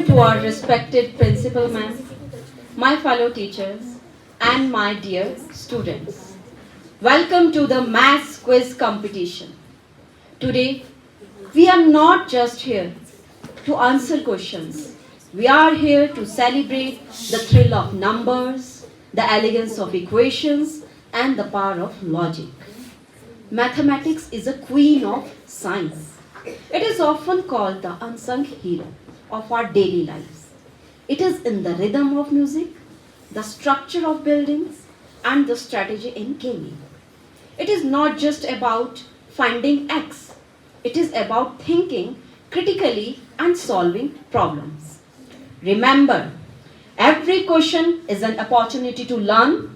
to our respected principal ma'am, my fellow teachers, and my dear students. Welcome to the maths quiz competition. Today, we are not just here to answer questions. We are here to celebrate the thrill of numbers, the elegance of equations, and the power of logic. Mathematics is a queen of science. It is often called the unsung hero of our daily lives. It is in the rhythm of music, the structure of buildings, and the strategy in gaming. It is not just about finding X. It is about thinking critically and solving problems. Remember, every question is an opportunity to learn,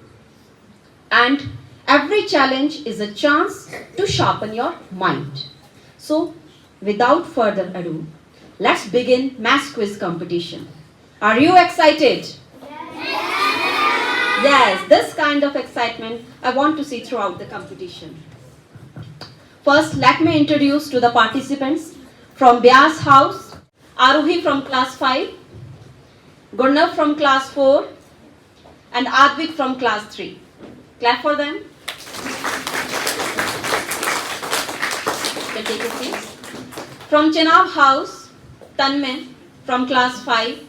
and every challenge is a chance to sharpen your mind. So, without further ado, let's begin maths quiz competition. Are you excited? Yes, this kind of excitement I want to see throughout the competition. First, let me introduce to the participants from Vyas House, Aruhi from class 5, Gurnav from class 4, and Advik from class 3. Clap for them. You can take your seats. From Chenab House, Tanmay from class 5,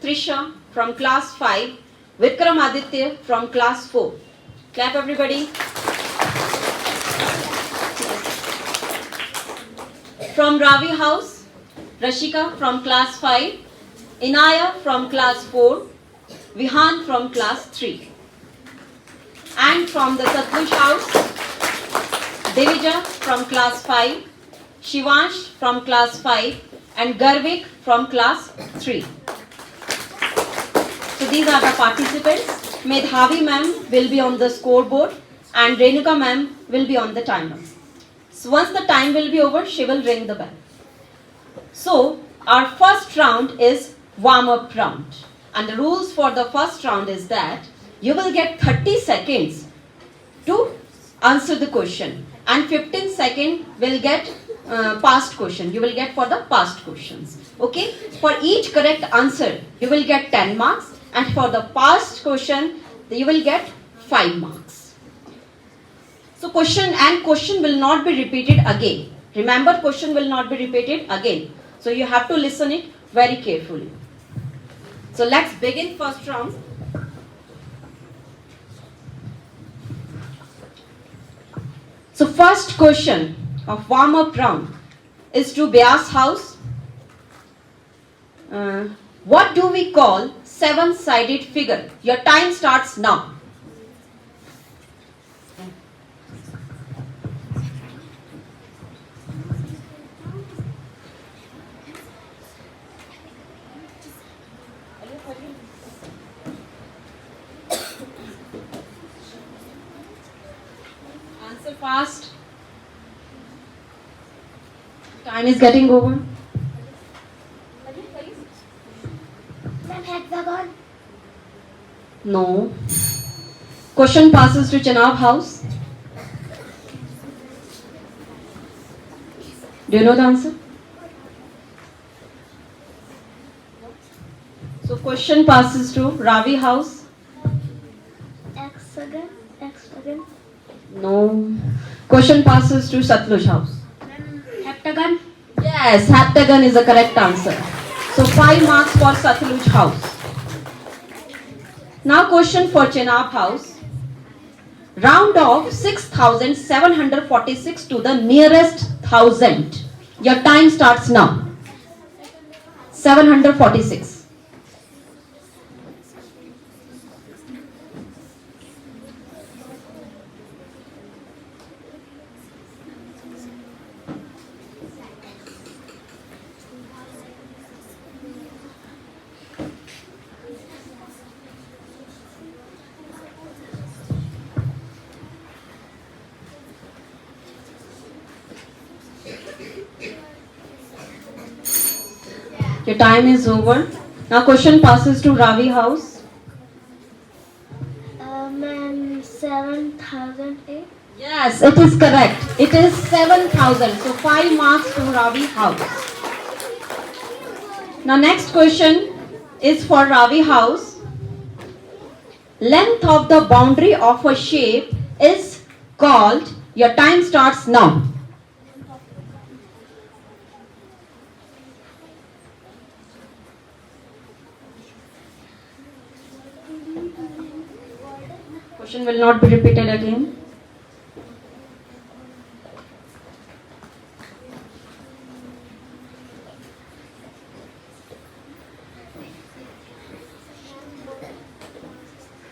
Trisha from class 5, Vikram Aditya from class 4. Clap everybody. From Ravi House, Rashika from class 5, Inaya from class 4, Vihan from class 3. And from the Satluj House, Devija from class 5, Shivansh from class 5, and Garvik from class 3. So these are the participants. Medhavi ma'am will be on the scoreboard and Renuka ma'am will be on the timer. So once the time will be over, she will ring the bell. So our first round is warm-up round. And the rules for the first round is that you will get 30 seconds to answer the question and 15 seconds will get past question. You will get for the past questions. Okay? For each correct answer, you will get 10 marks. And for the past question, you will get 5 marks. So question will not be repeated again. Remember, question will not be repeated again. So you have to listen it very carefully. So let's begin first round. So first question of warm-up round is to Vyas House. What do we call seven-sided figure? Your time starts now. Answer fast. Time is getting over. Hexagon. No. Question passes to Chenab House. Do you know the answer? So question passes to Ravi House. Hexagon. Hexagon. No. Question passes to Satluj House. Heptagon. Yes, heptagon is the correct answer. So 5 marks for Satluj House. Now question for Chenab House. Round off 6,746 to the nearest thousand. Your time starts now. 746. Your time is over. Now question passes to Ravi House. 7,008. Yes, it is correct. It is 7,000. So 5 marks to Ravi House. Now next question is for Ravi House. Length of the boundary of a shape is called, your time starts now. Question will not be repeated again.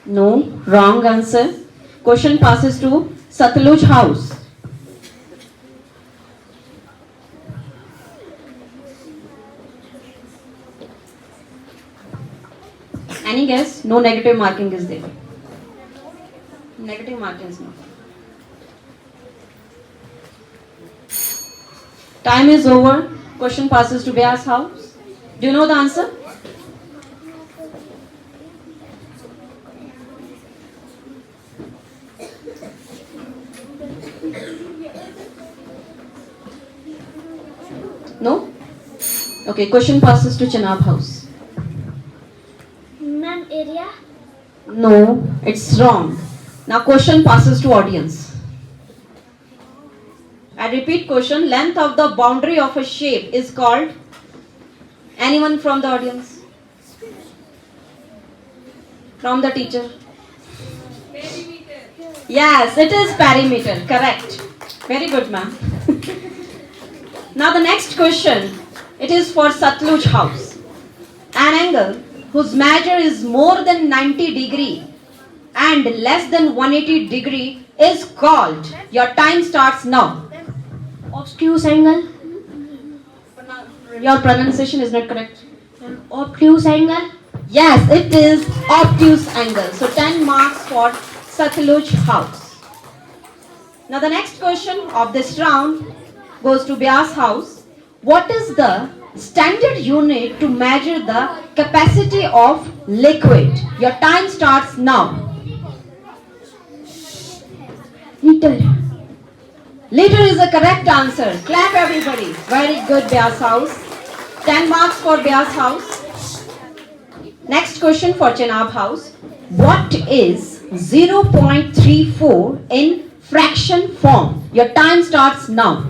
No, wrong answer. Question passes to Satluj House. Any guess? No negative marking is there. Negative marking is not. Time is over. Question passes to Vyas House. Do you know the answer? No? Okay, question passes to Chenab House. Ma'am, area. No, it's wrong. Now question passes to audience. I repeat question, length of the boundary of a shape is called, anyone from the audience? From the teacher? Perimeter. Yes, it is perimeter, correct. Very good, ma'am. Now the next question, it is for Satluj House. An angle whose measure is more than 90 degree and less than 180 degree is called, your time starts now. Obtuse angle. Your pronunciation is not correct. Obtuse angle. Yes, it is obtuse angle. So 10 marks for Satluj House. Now the next question of this round goes to Vyas House. What is the standard unit to measure the capacity of liquid? Your time starts now. Liter. Liter is the correct answer. Clap everybody. Very good, Vyas House. 10 marks for Vyas House. Next question for Chenab House. What is 0.34 in fraction form? Your time starts now.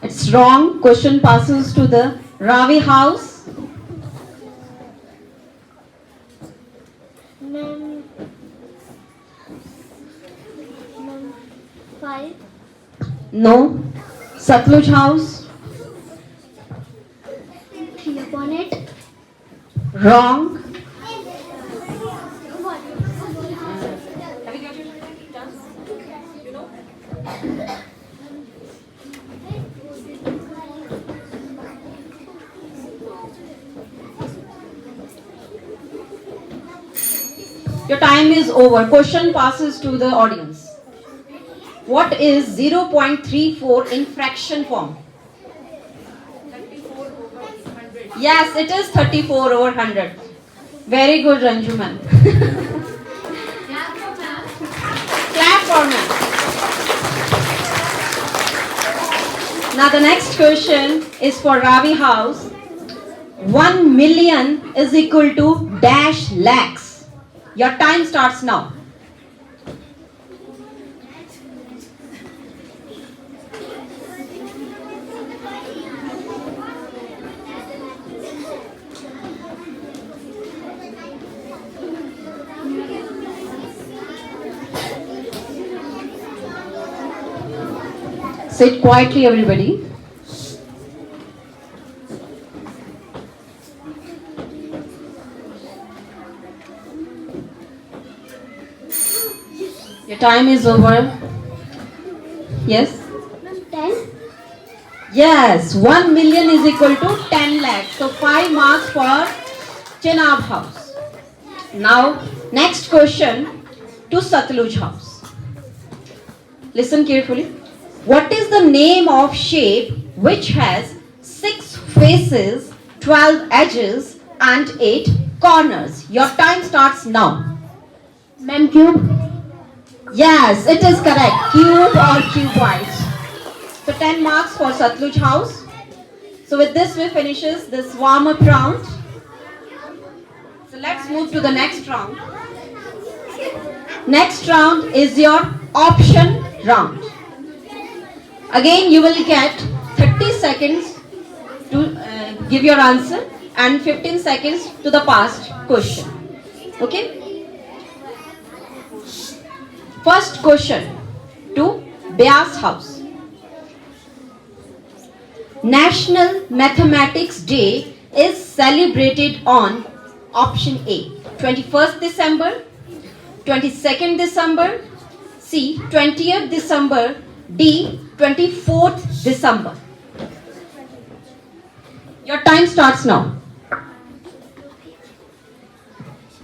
It's wrong. Question passes to the Ravi House. Ma'am, 5. No. Satluj House. 3/8. Wrong. Your time is over. Question passes to the audience. What is 0.34 in fraction form? 34 over 100. Yes, it is 34 over 100. Very good, Ranju ma'am. Clap for ma'am. Now the next question is for Ravi House. 1 million is equal to dash lakhs. Your time starts now. Sit quietly, everybody. Your time is over. Yes? 10. Yes, 1 million is equal to 10 lakhs. So 5 marks for Chenab House. Now, next question to Satluj House. Listen carefully. What is the name of shape which has 6 faces, 12 edges and 8 corners? Your time starts now. Ma'am, cube. Yes, it is correct. Cube or cuboid. So 10 marks for Satluj House. So with this we finishes this warm-up round. So let's move to the next round. Next round is your option round. Again you will get 30 seconds to give your answer and 15 seconds to the past question. Okay? First question to Byas House. National Mathematics Day is celebrated on option A 21st December, 22nd December, C 20th December, D 24th December. Your time starts now.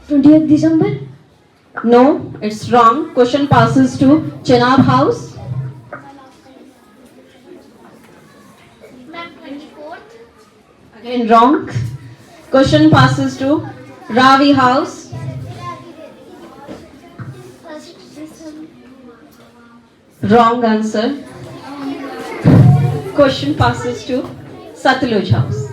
20th December. No, it's wrong. Question passes to Chenab House. Ma'am, 24th. Again wrong. Question passes to Ravi House. 1st December. Wrong answer. Question passes to Satluj House.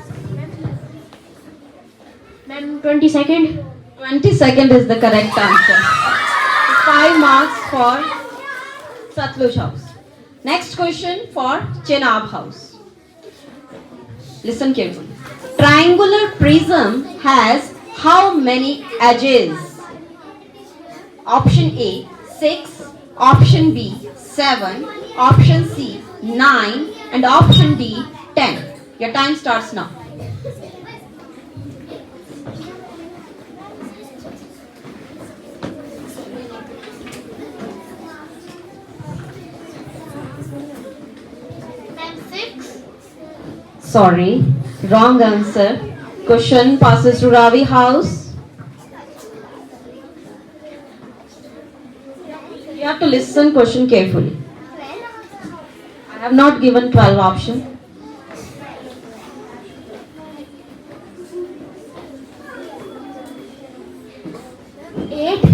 Ma'am, 22nd. 22nd is the correct answer. 5 marks for Satluj House. Next question for Chenab House. Listen carefully. Triangular prism has how many edges? Option A 6, option B 7, option C 9 and option D 10. Your time starts now. Ma'am, 6. Sorry, wrong answer. Question passes to Ravi House. You have to listen question carefully. 12. I have not given 12 option. 8.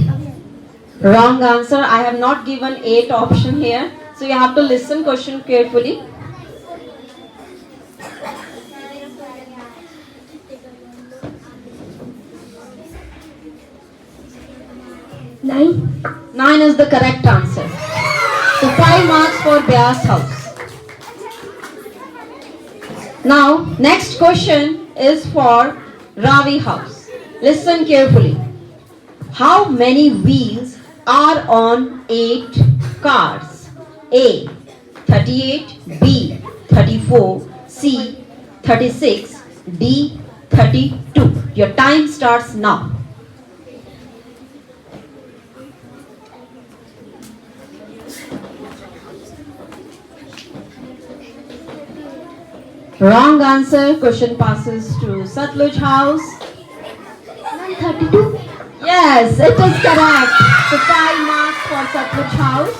Wrong answer. I have not given 8 option here. So you have to listen question carefully. 9. 9 is the correct answer. So 5 marks for Byas House. Now, next question is for Ravi House. Listen carefully. How many wheels are on 8 cars? A 38, B 34, C 36, D 32. Your time starts now. Wrong answer. Question passes to Satluj House. Ma'am, 32. Yes, it is correct. So 5 marks for Satluj House.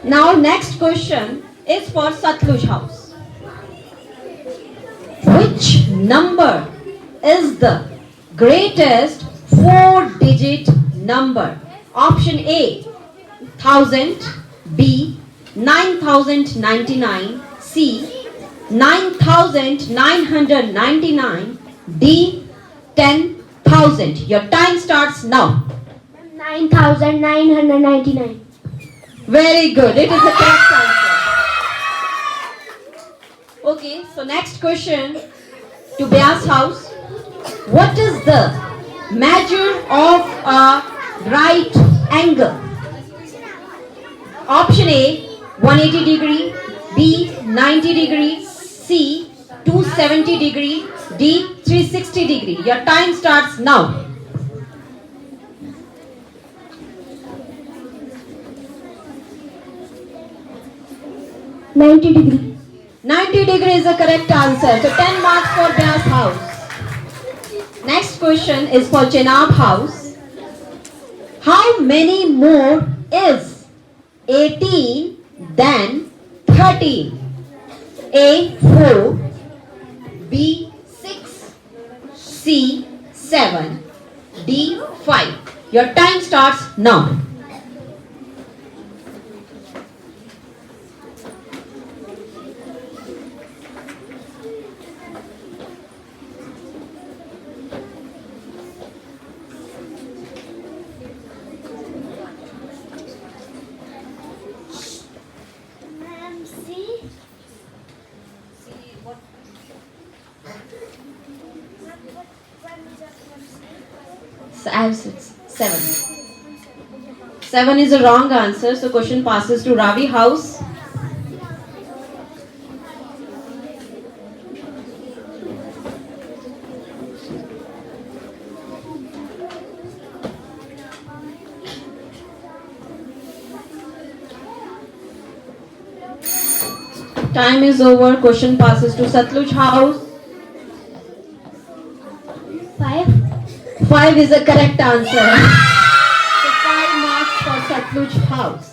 Now next question is for Satluj House. Which number is the greatest 4-digit number? Option A 1000, B 9099, C 9999, D 10,000. Your time starts now. 9,999. Very good. It is the correct answer. Okay, so next question to Byas House. What is the measure of a right angle? Option A 180 degree, B 90 degree, C 270 degree, D 360 degree. Your time starts now. Ninety degree. 90 degree is the correct answer. So 10 marks for Byas House. Next question is for Chenab House. How many more is 18 than 13? A 4, B 6, C 7, D 5. Your time starts now. Ma'am, C. I have 7. 7 is a wrong answer, so question passes to Ravi House. Time is over. Question passes to Satluj House. 5. 5 is the correct answer. So 5 marks for Satluj House.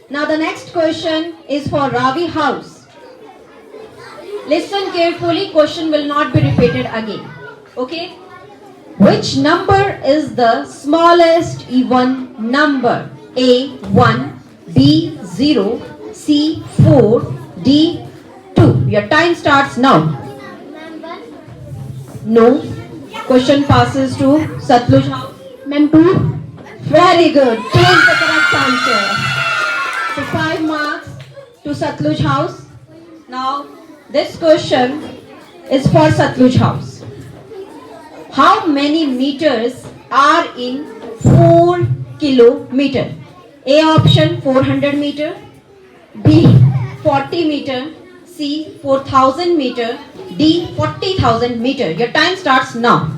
Now the next question is for Ravi House. Listen carefully. Question will not be repeated again. Okay? Which number is the smallest even number? A 1, B 0, C 4, D 2. Your time starts now. Ma'am, 1. No. Question passes to Satluj House. Ma'am, 2. Very good. 2 is the correct answer. So 5 marks to Satluj House. Now this question is for Satluj House. How many meters are in 4 kilometer? A option 400 meter, B 40 meter, C 4000 meter, D 40,000 meter. Your time starts now.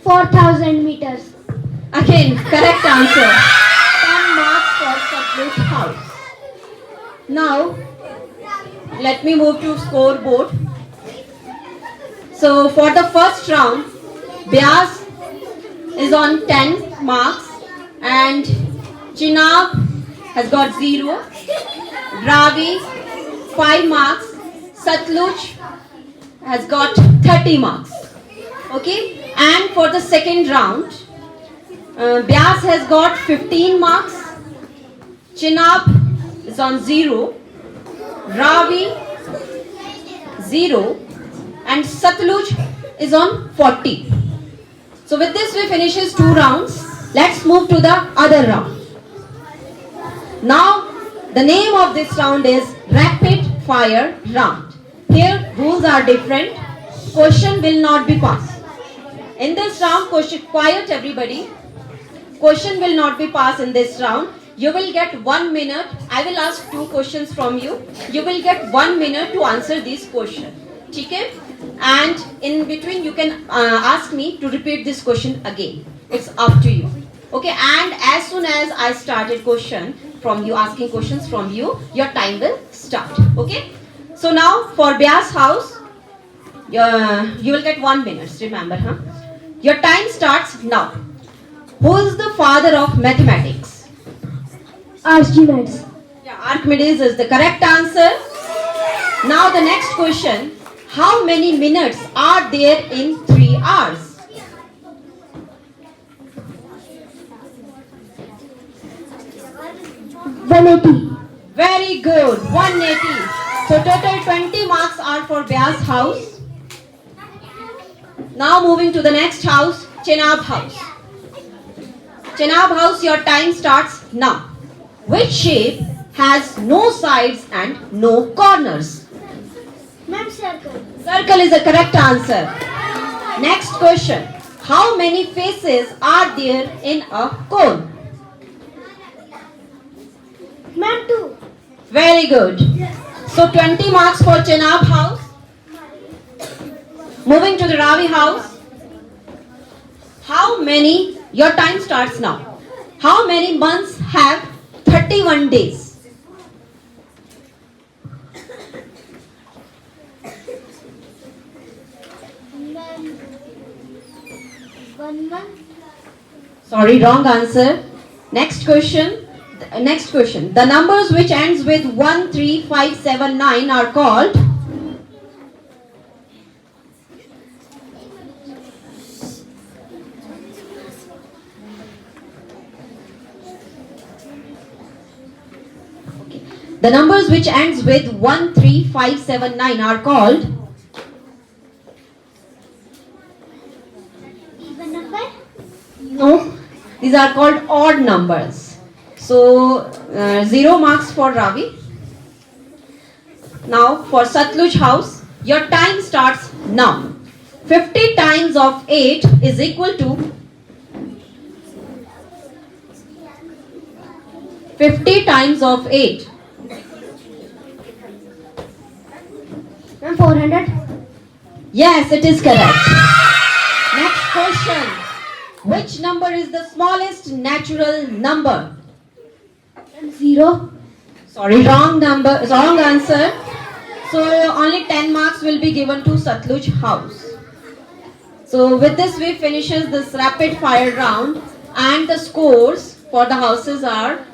4,000 meters. Again, correct answer. 10 marks for Satluj House. Now, let me move to scoreboard. So, for the first round, Byas is on 10 marks and Chinab has got 0. Ravi 5 marks. Satluj has got 30 marks. Okay? And for the second round, Byas has got 15 marks. Chinab is on 0. Ravi 0. And Satluj is on 40. So with this we finishes 2 rounds. Let's move to the other round. Now the name of this round is rapid fire round. Here rules are different. Question will not be passed. In this round, quiet everybody. Question will not be passed in this round. You will get 1 minute. I will ask 2 questions from you. You will get 1 minute to answer these questions. Okay? And in between you can ask me to repeat this question again. It's up to you. Okay? And as soon as I started question from you, asking questions from you, your time will start. Okay? So now for Byas House, you will get 1 minute. Remember, huh? Your time starts now. Who is the father of mathematics? Archimedes. Yeah, Archimedes is the correct answer. Now the next question. How many minutes are there in 3 hours? Very good. 180. So total 20 marks are for Byas House. Now moving to the next house, Chenab House. Chenab House, your time starts now. Which shape has no sides and no corners? Ma'am, circle. Circle is the correct answer. Next question. How many faces are there in a cone? Ma'am, 2. Very good. So 20 marks for Chenab House. Moving to the Ravi House. How many, your time starts now. How many months have 31 days? Ma'am, 1 month. Sorry, wrong answer. Next question. Next question. The numbers which ends with 1, 3, 5, 7, 9 are called. Okay. The numbers which ends with 1, 3, 5, 7, 9 are called. Even number? No. These are called odd numbers. So 0 marks for Ravi. Now for Satluj house, your time starts now. 50 times of 8 is equal to 50 times of 8. Ma'am, 400. Yes, it is correct. Next question. Which number is the smallest natural number? 0. Sorry, wrong answer. So only 10 marks will be given to Satluj house. So with this we finishes this rapid fire round, and the scores for the houses are: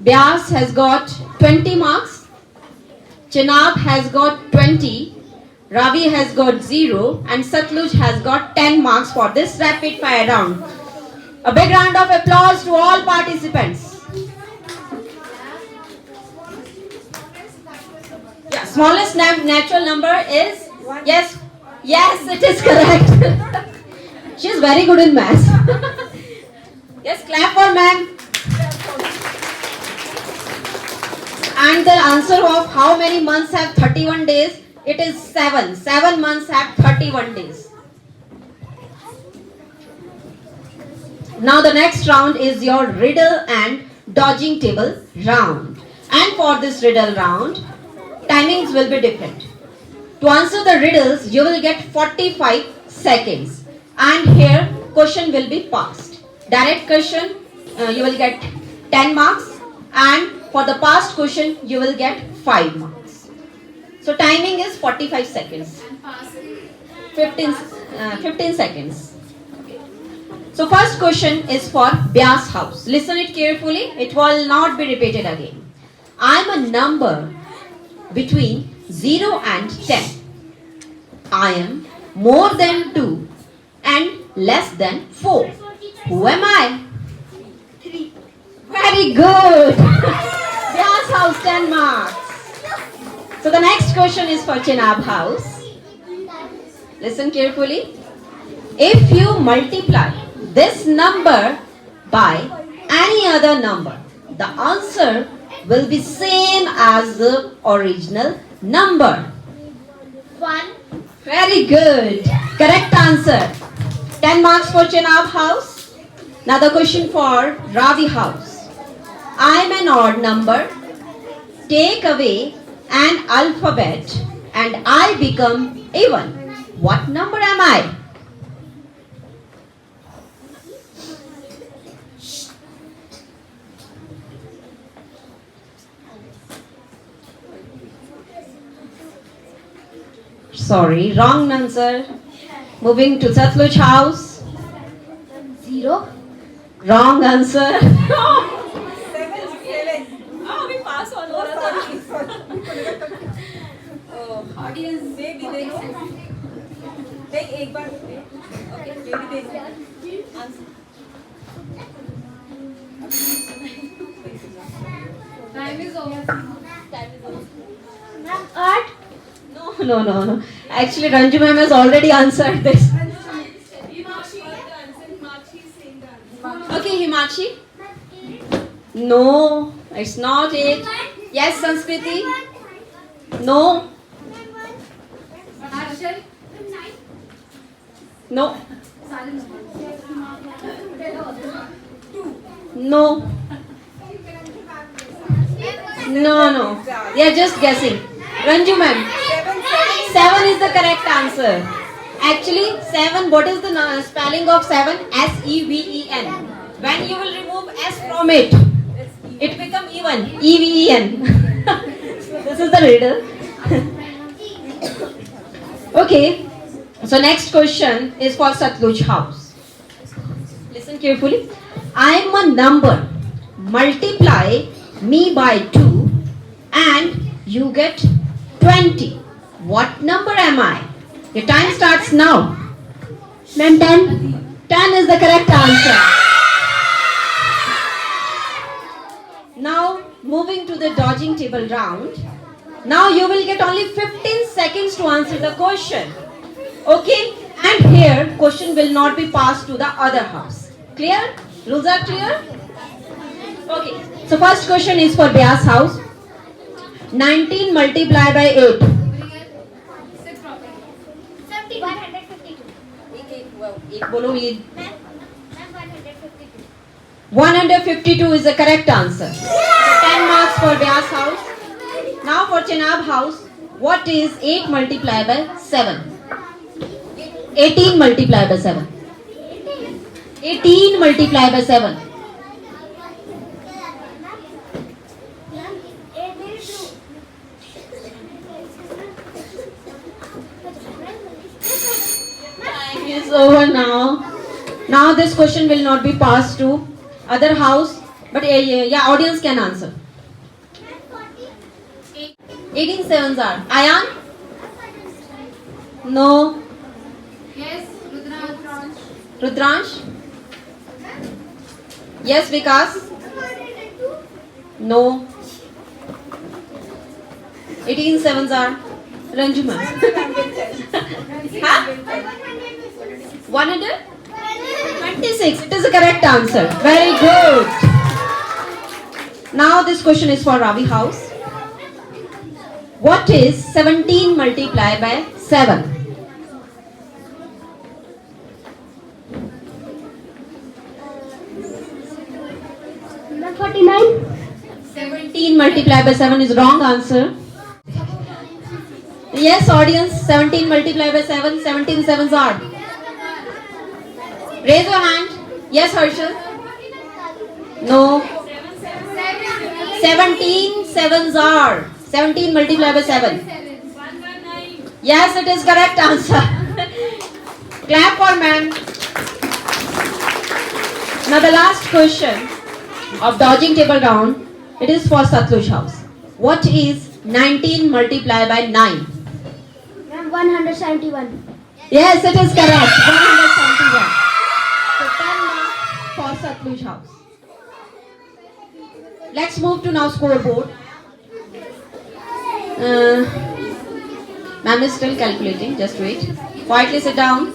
Byas has got 20 marks, Chenab has got 20, Ravi has got 0, and Satluj has got 10 marks for this rapid fire round. A big round of applause to all participants. Yeah, smallest natural number is, yes, it is correct. She is very good in maths. Yes, clap for ma'am. And the answer of how many months have 31 days? It is 7. 7 months have 31 days. Now the next round is your riddle and dodging table round. And for this riddle round, timings will be different. To answer the riddles, you will get 45 seconds. And here, question will be passed. Direct question, you will get 10 marks. And for the past question, you will get 5 marks. So timing is 45 seconds. 15 seconds. So first question is for Byas house. Listen it carefully. It will not be repeated again. I am a number between 0 and 10. I am more than 2 and less than 4. Who am I? 3. Very good. Byas house 10 marks. So the next question is for Chenab house. Listen carefully. If you multiply this number by any other number, the answer will be same as the original number. 1. Very good. Correct answer. 10 marks for Chenab house. Now the question for Ravi house. I am an odd number. Take away an alphabet and I become even. What number am I? Sorry, wrong answer. Moving to Satluj house. 0. Wrong answer. 7. Oh, we pass on. Audience में भी देखो देख एक बार okay ये भी देख time is over Ma'am, 8. No. Actually, Ranju ma'am has already answered this. Okay, Himakshi. No, it's not it. Yes, Sanskriti. No. No. No. No. They are just guessing. Ranju ma'am. 7 is the correct answer. Actually, 7, what is the spelling of 7? S-E-V-E-N. When you will remove S from it, it become even. E-V-E-N. So this is the riddle. Okay. So next question is for Satluj house. Listen carefully. I am a number multiply me by 2 and you get 20. What number am I? Your time starts now. Ma'am, 10. 10 is the correct answer. Now moving to the dodging table round. Now you will get only 15 seconds to answer the question. Okay? And here question will not be passed to the other house. Clear? Rules are clear? Okay. So first question is for Vyas house. 19 multiplied by 8. 152. एक बोलो ये Ma'am, 152. 152 is the correct answer. 10 marks for Vyas house. Now for Chenab house, what is 8 multiplied by 7? 18 multiplied by 7. 18 multiplied by 7. Time is over now. Now this question will not be passed to other house, but yeah, audience can answer. 18 sevens are. Ayan? No. Yes, Rudransh? Yes, Vikas? No. 18 sevens are. Ranju ma'am. Huh? 126. It is the correct answer. Very good. Now this question is for Ravi house. What is 17 multiplied by 7? 49. 17 multiplied by 7 is wrong answer. Yes, audience, 17 multiplied by 7, 17 sevens are. Raise your hand. Yes, Harshal. No. 17 sevens are. 17 multiplied by 7. Yes, it is correct answer. Clap for ma'am. Now the last question of dodging table round. It is for Satluj house. What is 19 multiplied by 9? Ma'am, 171. Yes, it is correct. 171. So 10 marks for Satluj house. Let's move to now scoreboard. Ma'am is still calculating. Just wait. Quietly sit down.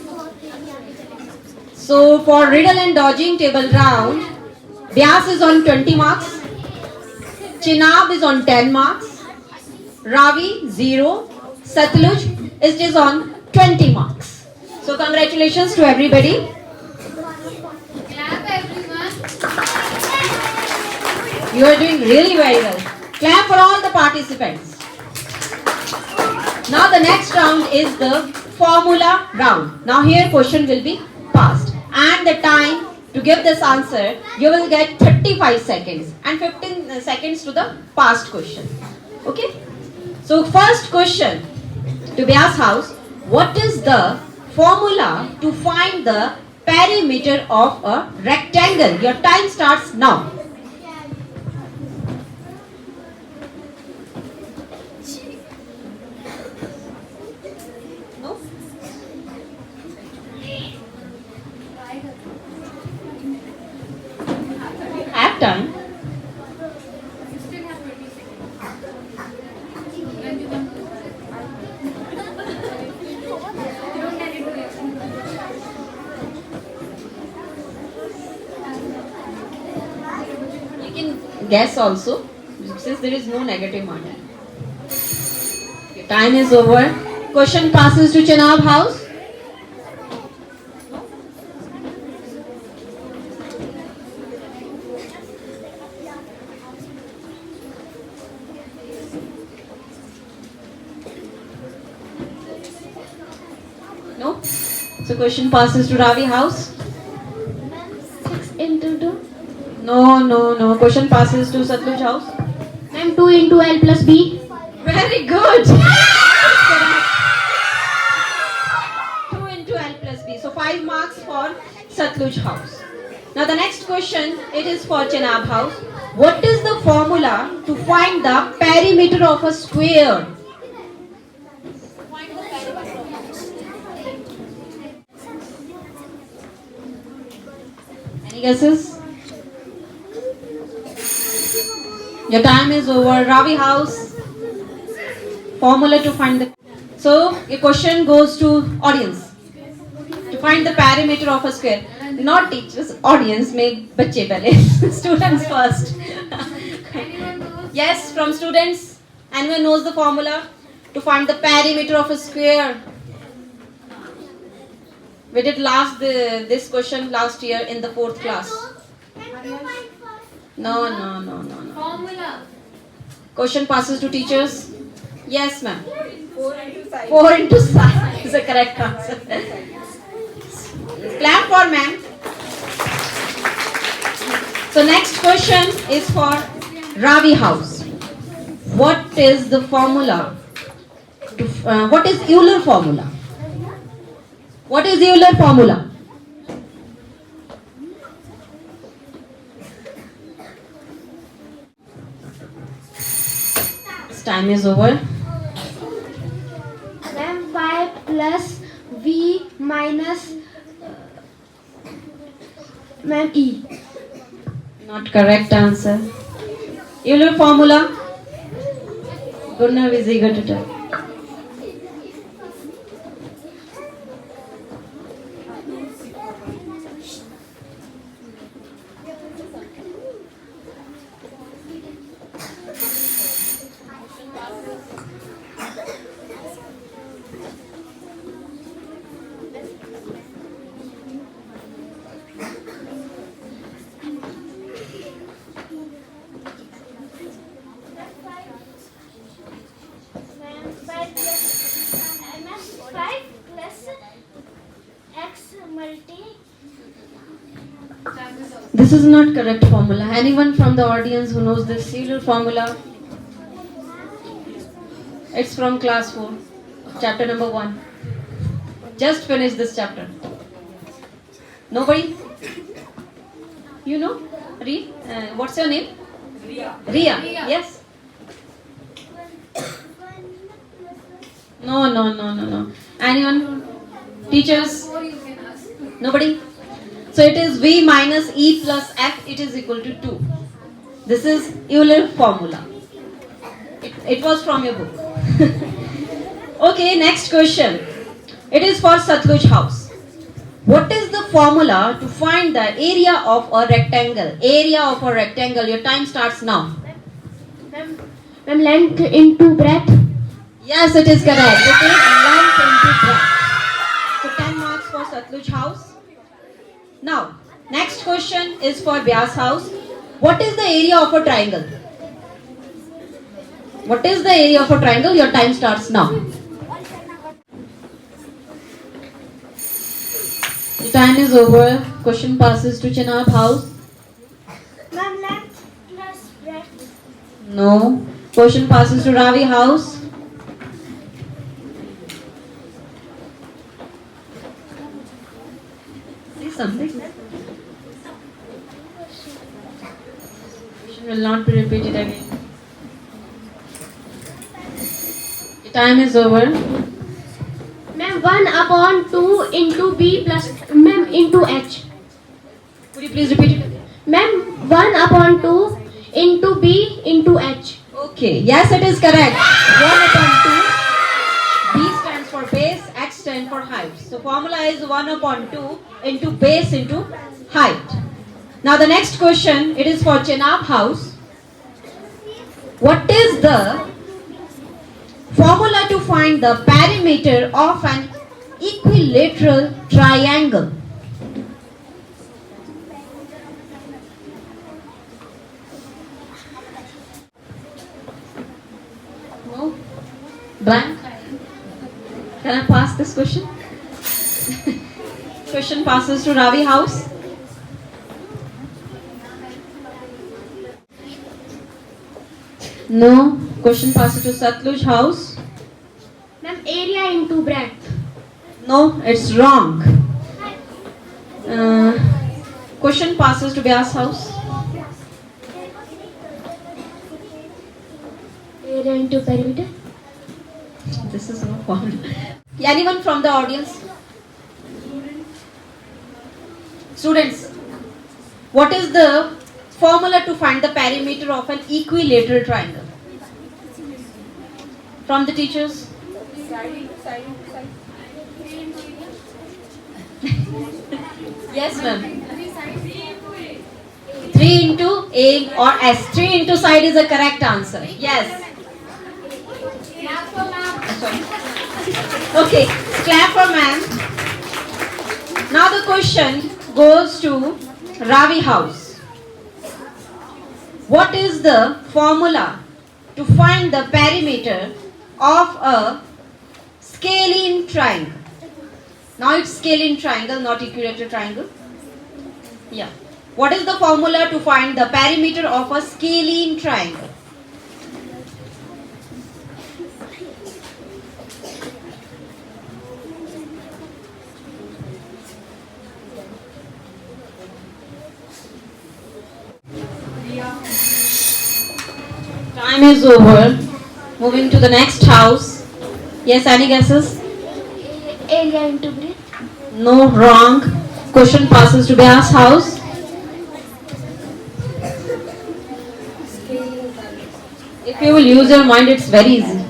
So for riddle and dodging table round, Vyas is on 20 marks. Chenab is on 10 marks. Ravi 0. Satluj is on 20 marks. So congratulations to everybody. Clap everyone. You are doing really very well. Clap for all the participants. Now the next round is the formula round. Now here question will be passed. And the time to give this answer, you will get 35 seconds and 15 seconds to the past question. Okay? So first question to Vyas house. What is the formula to find the perimeter of a rectangle? Your time starts now. No? Have time. You can guess also, since there is no negative margin. Okay, time is over. Question passes to Chenab house. No? So question passes to Ravi house. 6 into 2. No. Question passes to Satluj house. Ma'am, 2 into L plus B. Very good. 2 into L plus B. So 5 marks for Satluj house. Now the next question, it is for Chenab house. What is the formula to find the perimeter of a square? Any guesses? Your time is over. Ravi House. Formula to find the. So your question goes to audience. To find the perimeter of a square. Not teachers, audience. Make बच्चे पहले. Students first. Yes, from students. Anyone knows the formula to find the perimeter of a square? We did this question last year in the 4th class. No. Formula. Question passes to teachers. Yes, ma'am. 4 into size. 4 into size is the correct answer. Clap for ma'am. So next question is for Ravi House. What is the formula? What is Euler formula? What is Euler formula? This time is over. Ma'am, y plus v minus ma'am e. Not correct answer. Euler formula. Gunnar is eager to tell. Ma'am, 5 plus x multi. This is not correct formula. Anyone from the audience who knows this Euler formula? It's from class 4, chapter number 1. Just finished this chapter. Nobody? You know? Read. What's your name? Ria. Yes. No. Anyone? Teachers? Nobody? So it is V minus E plus F, it is equal to 2. This is Euler formula. It was from your book. Okay, next question. It is for Satluj House. What is the formula to find the area of a rectangle? Area of a rectangle. Your time starts now. Ma'am, length into breadth. Yes, it is correct. It is length into breadth. So 10 marks for Satluj House. Now, next question is for Vyas House. What is the area of a triangle? What is the area of a triangle? Your time starts now. The time is over. Question passes to Chenab House. Ma'am, length plus breadth. No. Question passes to Ravi House. Say something. Question will not be repeated again. The time is over. Ma'am, 1 upon 2 into b plus ma'am into h. Could you please repeat it? Ma'am, 1 upon 2 into b into h. Okay. Yes, it is correct. 1 upon 2. B stands for base, H stands for height. So formula is 1 upon 2 into base into height. Now the next question, it is for Chenab House. What is the formula to find the perimeter of an equilateral triangle? No? Blank? Can I pass this question? Question passes to Ravi House. No. Question passes to Satluj House. Ma'am, area into breadth. No, it's wrong. Question passes to Vyas House. Area into perimeter. This is no formula. Anyone from the audience? Students, what is the formula to find the perimeter of an equilateral triangle? From the teachers? Side, side, side. Yes, ma'am. 3 into A or S. 3 into side is the correct answer. Yes. Sorry. Okay, clap for ma'am. Now the question goes to Ravi House. What is the formula to find the perimeter of a scalene triangle? Now it's scalene triangle, not equilateral triangle. Yeah. What is the formula to find the perimeter of a scalene triangle? Time is over. Moving to the next house. Yes, any guesses? Area into breadth. No, wrong. Question passes to Bya's house. If you will use your mind, it's very easy.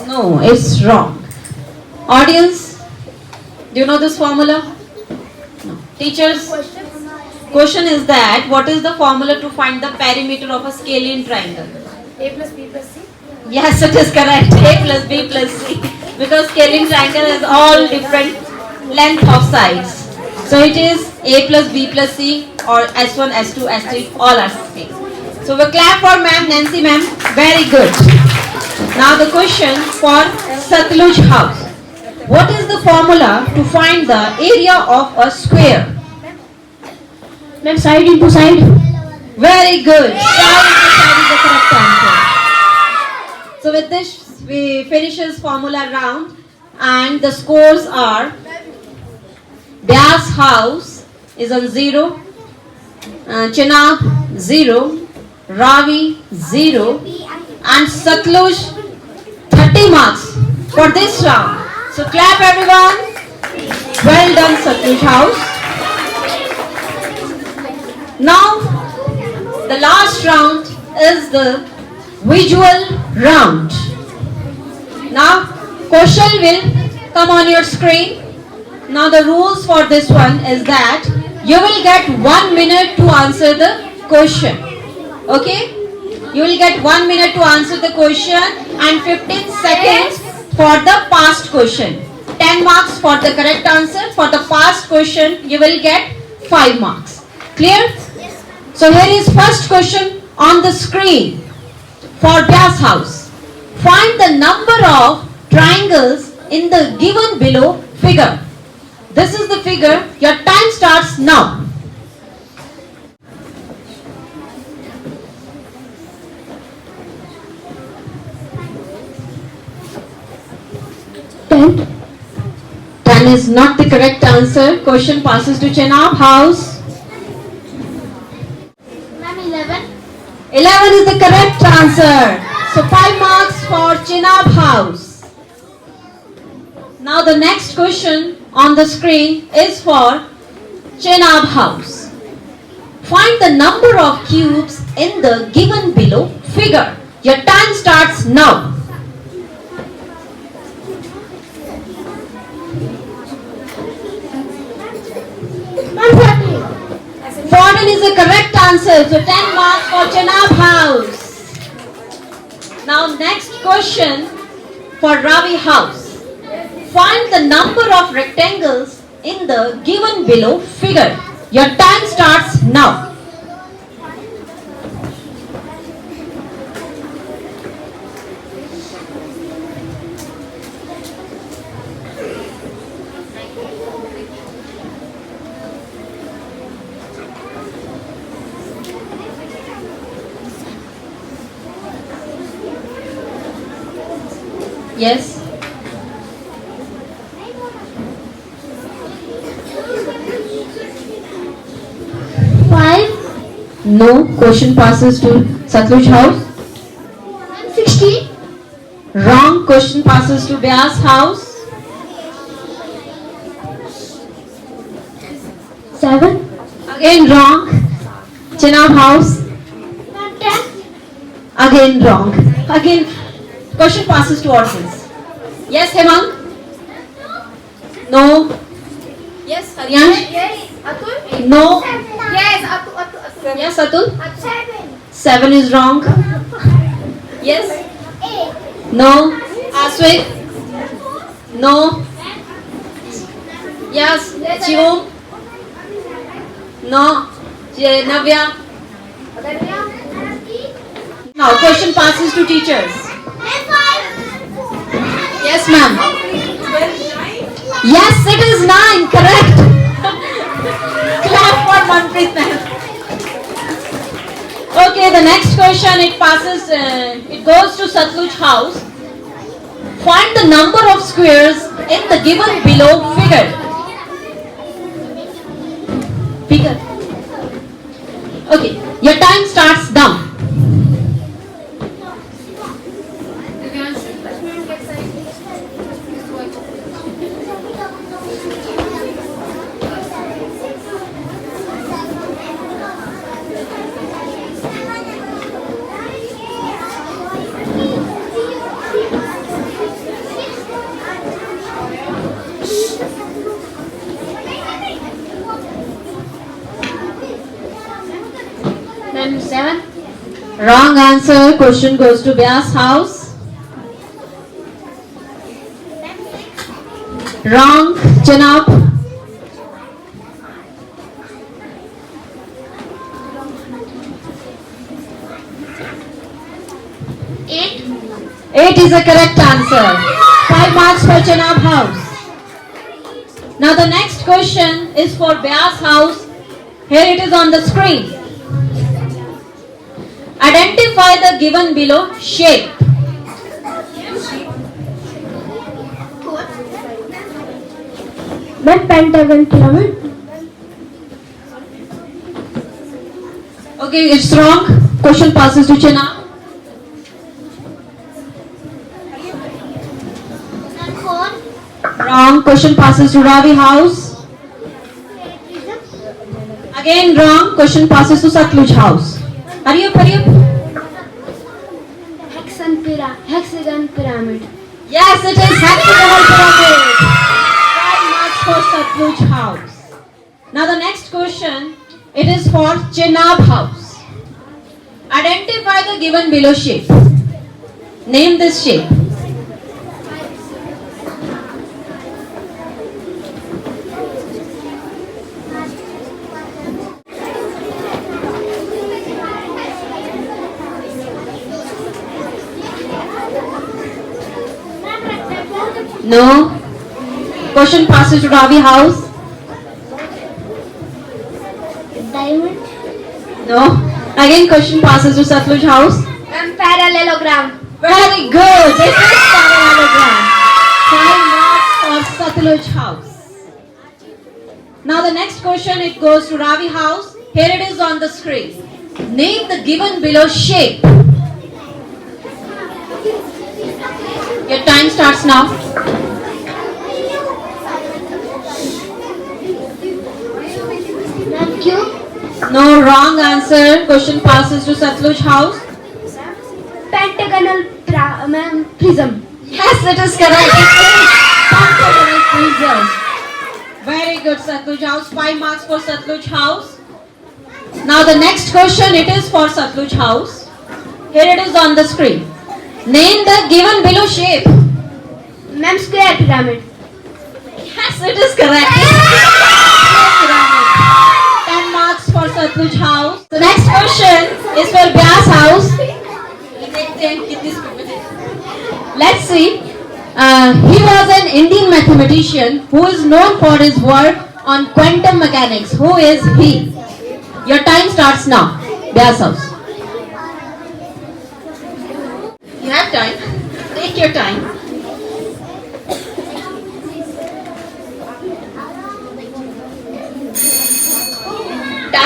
No, it's wrong. Audience, do you know this formula? No. Teachers, question is that what is the formula to find the perimeter of a scalene triangle? A plus B plus C. Yes, it is correct. A plus B plus C. Because scalene triangle is all different length of sides. So it is A plus B plus C or S1, S2, S3, all are same. So we clap for ma'am, Nancy ma'am. Very good. Now the question for Satluj house. What is the formula to find the area of a square? Ma'am, side into side. Very good. Side into side is the correct answer. So with this, we finish his formula round, and the scores are: Bya's house is on 0, Chenab 0, Ravi 0, and Satluj 30 marks for this round. So clap everyone. Well done, Satluj house. Now the last round is the visual round. Now question will come on your screen. Now the rules for this one is that you will get 1 minute to answer the question. Okay? You will get 1 minute to answer the question and 15 seconds for the past question. 10 marks for the correct answer. For the past question, you will get 5 marks. Clear? So here is first question on the screen for Bya's house. Find the number of triangles in the given below figure. This is the figure. Your time starts now. Ten. 10 is not the correct answer. Question passes to Chenab house. Ma'am, 11. 11 is the correct answer. So 5 marks for Chenab house. Now the next question on the screen is for Chenab house. Find the number of cubes in the given below figure. Your time starts now. Ma'am, 14. 14 is the correct answer. So 10 marks for Chenab house. Now next question for Ravi house. Find the number of rectangles in the given below figure. Your time starts now. Yes. Five. No. Question passes to Satluj house. 60. Wrong. Question passes to Vyas house. 7. Again wrong. Chenab house. 10. Again wrong. Again question passes to orphans. Yes, Hemang? No. Yes, Haryansh? Yes, Atul. No. Yes, Atul. Yes, Atul? 7. 7 is wrong. Yes. 8. No. Aswik? No. Yes. Shivom? No. Navya? Now question passes to teachers. Yes, ma'am. 12, 9. Yes, it is 9. Correct. Clap for Manpreet ma'am. Okay, the next question it goes to Satluj house. Find the number of squares in the given below figure. Figure. Okay, your time starts now. Ma'am, 7. Wrong answer. Question goes to Vyas house. Wrong. Chenab. 8. 8 is a correct answer. 5 marks for Chenab house. Now the next question is for Vyas house. Here it is on the screen. Identify the given below shape. Ma'am, pentagon pyramid. Okay, it's wrong. Question passes to Chenab. Wrong. Question passes to Ravi house. Again wrong. Question passes to Satluj house. Hurry up, hurry up. Hexagon pyramid. Yes, it is hexagonal pyramid. 5 marks for Satluj house. Now the next question, it is for Chenab house. Identify the given below shape. Name this shape. No. Question passes to Ravi house. Diamond. No. Again question passes to Satluj house. Ma'am, parallelogram. Very good. This is parallelogram. 5 marks for Satluj house. Now the next question it goes to Ravi house. Here it is on the screen. Name the given below shape. Your time starts now. Ma'am, cube. No, wrong answer. Question passes to Satluj house. Pentagonal ma'am, prism. Yes, it is correct. It is pentagonal prism. Very good, Satluj house. 5 marks for Satluj house. Now the next question it is for Satluj house. Here it is on the screen. Name the given below shape. Ma'am, square pyramid. Yes, it is correct. It is pyramid. 10 marks for Satluj house. The next question is for Vyas house. Let's see. He was an Indian mathematician who is known for his work on quantum mechanics. Who is he? Your time starts now. Vyas house. You have time. Take your time.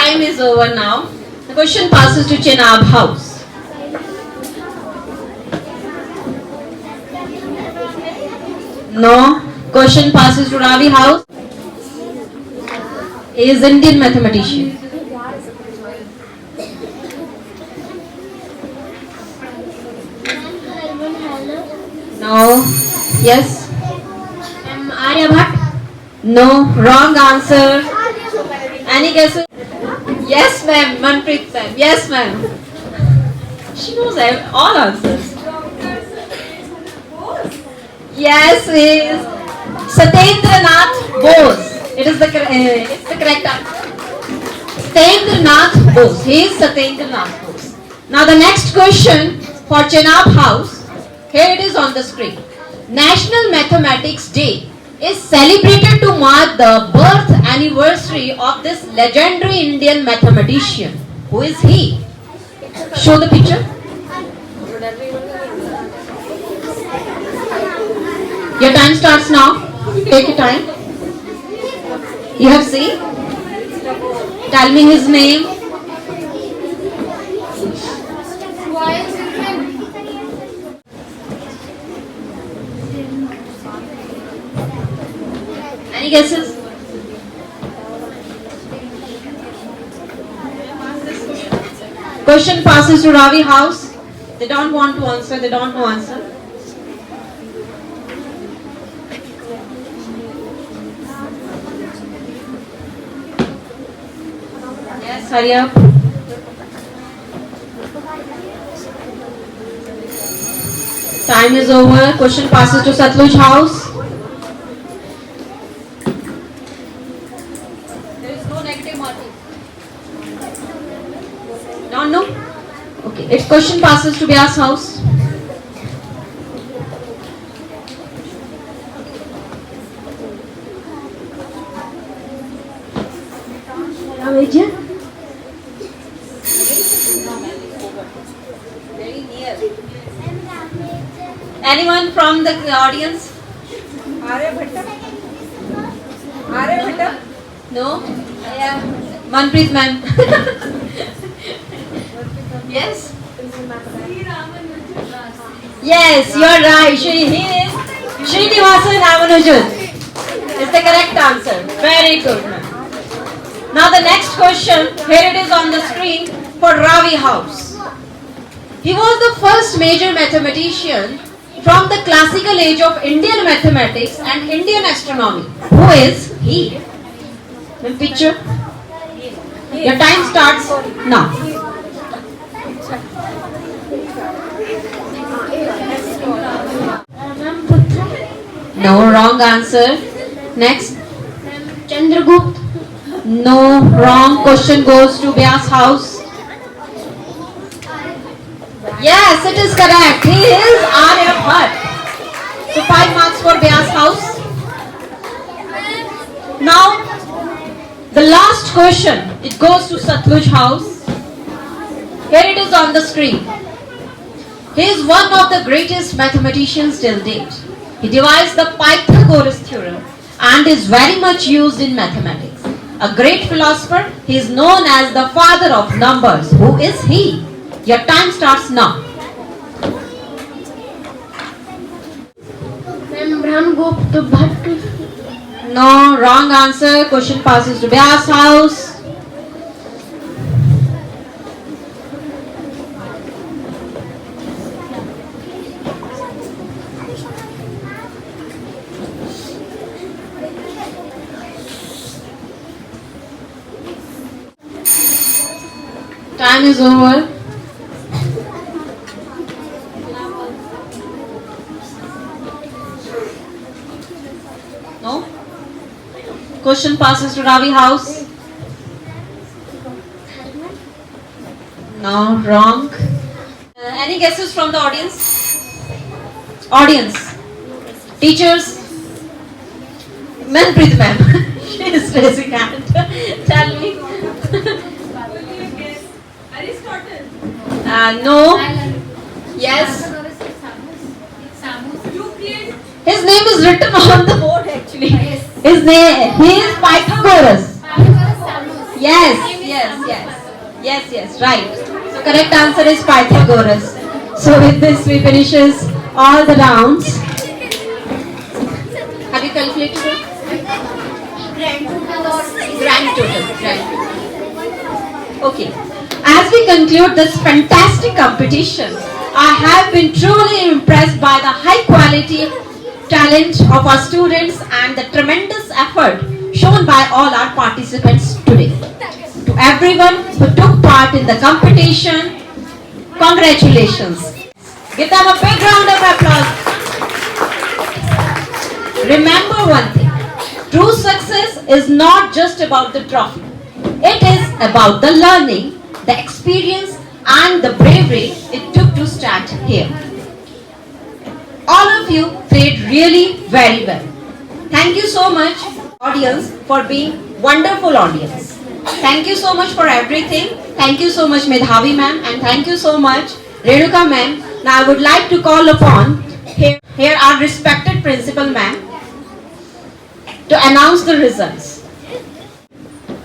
time is over now. The question passes to Chenab House. No. Question passes to Ravi House. He is Indian mathematician. No. Yes. Aryabhat. No. Wrong answer. Any guesses? Yes, ma'am. Manpreet ma'am. Yes, ma'am. She knows all answers. Yes, he is Satyendranath Bose. It's the correct answer. Satyendranath Bose. He is Satyendranath Bose. Now the next question for Chenab House. Here it is on the screen. National Mathematics Day is celebrated to mark the birth anniversary of this legendary Indian mathematician. Who is he? Show the picture. Your time starts now. Take your time. You have seen? Tell me his name. Any guesses? Question passes to Ravi House. They don't want to answer. They don't know answer. Yes, hurry up. Time is over. Question passes to Satluj House. There is no negative marking. Don't know? Okay. Its question passes to Vyas House. Very near. Anyone from the audience? Aryabhatta. No? Yeah. Manpreet ma'am. Yes? Yes, you are right. He is Srinivasan Ramanujan. Is the correct answer. Very good, ma'am. Now the next question, here it is on the screen for Ravi House. He was the first major mathematician from the classical age of Indian mathematics and Indian astronomy. Who is he? The picture. Your time starts now. No, wrong answer. Next. Chandragupta. No, wrong. Question goes to Vyas House. Yes, it is correct. He is Aryabhat. So 5 marks for Vyas House. Now, the last question. It goes to Satluj House. Here it is on the screen. He is one of the greatest mathematicians till date. He devised the Pythagoras theorem and is very much used in mathematics. A great philosopher, he is known as the father of numbers. Who is he? Your time starts now. Brahmagupta Bhatt. No, wrong answer. Question passes to Vyas House. Time is over. No? Question passes to Ravi House. No, wrong. Any guesses from the audience? Audience. Teachers? Manpreet ma'am. She is raising hand. Tell me. Aristotle. No. Yes. Euclid. His name is written on the board actually. His name, he is Pythagoras. Yes, Yes, right. So correct answer is Pythagoras. So with this we finishes all the rounds. Have you calculated it? Grand total. Okay. As we conclude this fantastic competition, I have been truly impressed by the high quality talent of our students and the tremendous effort shown by all our participants today. To everyone who took part in the competition, congratulations. Give them a big round of applause. Remember one thing, true success is not just about the trophy. It is about the learning, the experience and the bravery it took to start here. All of you played really very well. Thank you so much audience for being wonderful audience. Thank you so much for everything. Thank you so much Medhavi ma'am and thank you so much Renuka ma'am. Now I would like to call upon here our respected principal ma'am to announce the results.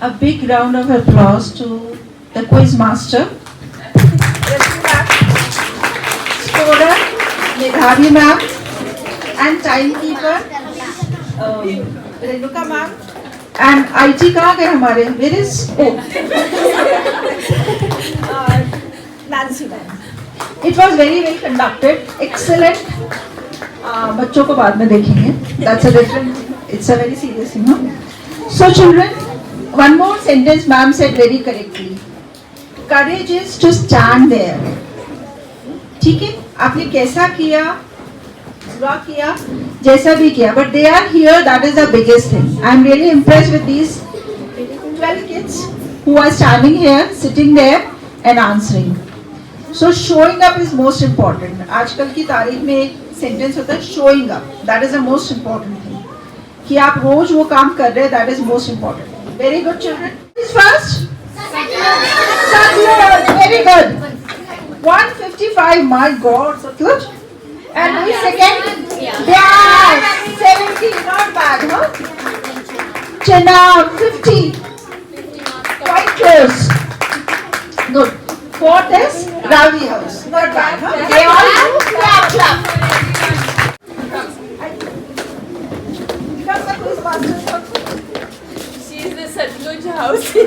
A big round of applause to the quiz master. Scorer, Medhavi ma'am, and timekeeper, Renuka ma'am, and IT कहाँ गए हमारे? Where is? Oh. Nancy ma'am. It was very well conducted, excellent. बच्चों को बाद में देखेंगे. That's a different. It's a very serious thing, no? So children, one more sentence ma'am said very correctly. Courage is to stand there. ठीक है? आपने कैसा किया, बुरा किया, जैसा भी किया, but they are here. That is the biggest thing. I am really impressed with these 12 kids who are standing here, sitting there, and answering. So showing up is most important. आजकल की तारीख में एक sentence होता है showing up. That is the most important thing. कि आप रोज वो काम कर रहे हैं, that is most important. Very good children. Who is first? Satyaj. Very good. 155. My God, Satyaj. And who is second? Yeah. 70. Not bad, huh? Chinna 50. Quite close. Good. Fourth is Ravi House. Not bad, huh? They all clap. Become the quiz master. She is the Satluj house. Very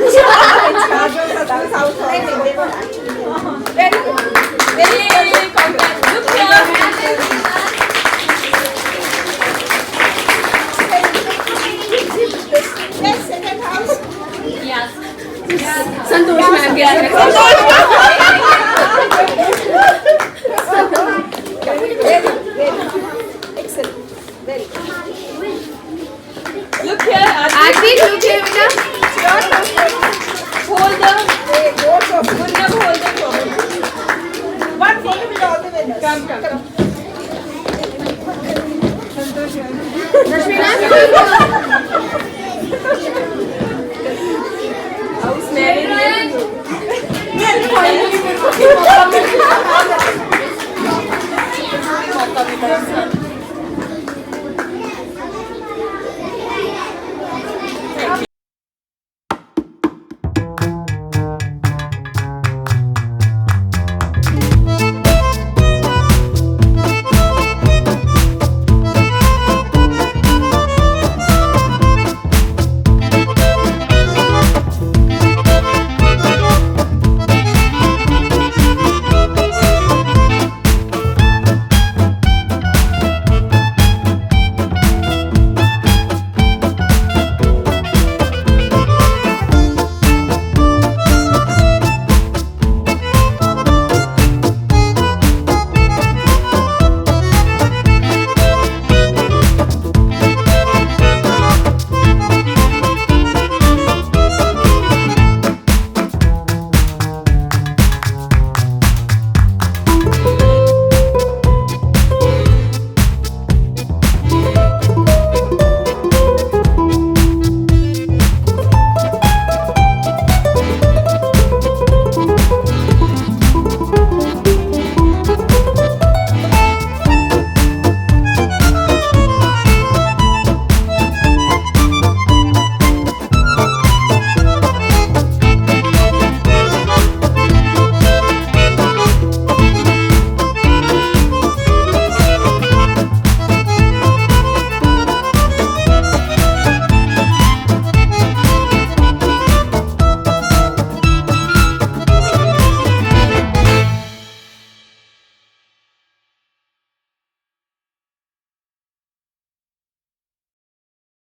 good. Very congrats. Look here. Yes, second house. Santosh ma'am gaya hai. Excellent. Very good. Look here. Aarti, look here, beta. Hold the. Both of you. Gurnav, hold the phone. One photo with all the winners. Come. Rashmi ma'am. House married. Finally,